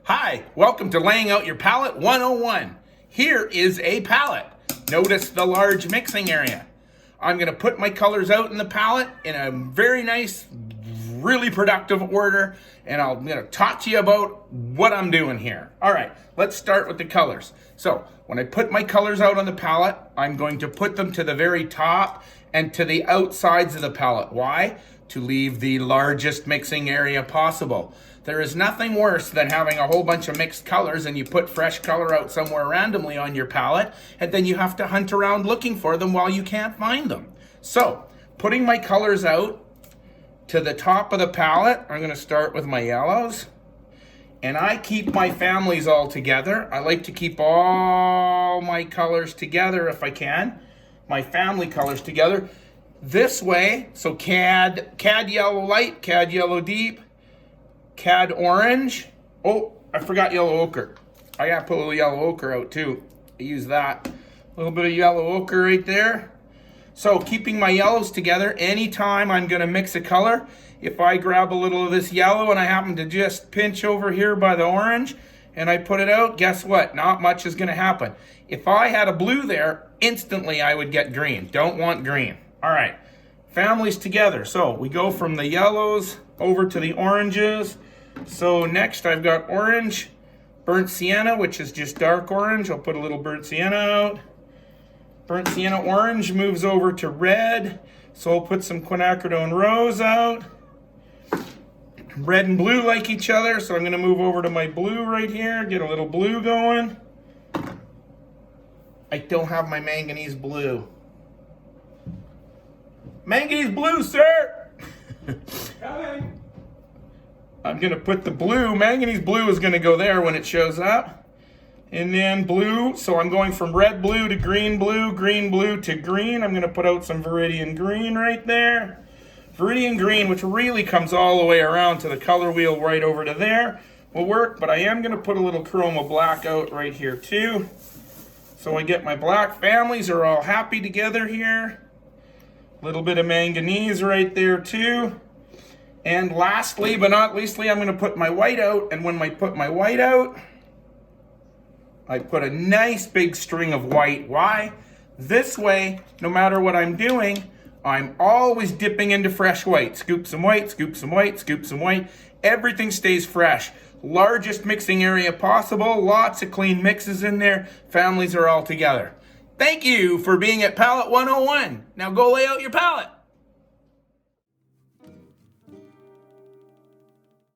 Hi, welcome to Laying Out Your Palette 101. Here is a palette. Notice the large mixing area. I'm going to put my colors out in the palette in a very nice, really productive order, and I'm going to talk to you about what I'm doing here. All right, let's start with the colors. So when I put my colors out on the palette, I'm going to put them to the very top and to the outsides of the palette. Why? To leave the largest mixing area possible. There is nothing worse than having a whole bunch of mixed colors and you put fresh color out somewhere randomly on your palette, and then you have to hunt around looking for them while you can't find them. So, putting my colors out to the top of the palette, I'm going to start with my yellows. And I keep my families all together. I like to keep all my colors together if I can. My family colors together. This way, so cad yellow light, cad yellow deep, cad orange. Oh, I forgot yellow ochre. I gotta put a little yellow ochre out too. I use that. A little bit of yellow ochre right there. So keeping my yellows together, anytime I'm gonna mix a color, if I grab a little of this yellow and I happen to just pinch over here by the orange and I put it out, guess what? Not much is gonna happen. If I had a blue there, instantly I would get green. Don't want green. All right, families together. So we go from the yellows over to the oranges. So next I've got orange, burnt sienna, which is just dark orange. I'll put a little burnt sienna out. Burnt sienna orange moves over to red. So I'll put some quinacridone rose out. Red and blue like each other, so I'm gonna move over to my blue right here, get a little blue going. I don't have my manganese blue. Manganese blue, sir! Coming. I'm gonna put the blue, manganese blue is gonna go there when it shows up. And then blue, so I'm going from red blue to green blue to green. I'm gonna put out some Viridian green right there. Viridian green, which really comes all the way around to the color wheel right over to there, will work, but I am gonna put a little chroma black out right here too. So I get my black families are all happy together here. A little bit of manganese right there too. And lastly, but not leastly, I'm going to put my white out. And when I put my white out, I put a nice big string of white. Why? This way, no matter what I'm doing, I'm always dipping into fresh white. Scoop some white, scoop some white, scoop some white. Everything stays fresh. Largest mixing area possible. Lots of clean mixes in there. Families are all together. Thank you for being at Palette 101. Now go lay out your palette.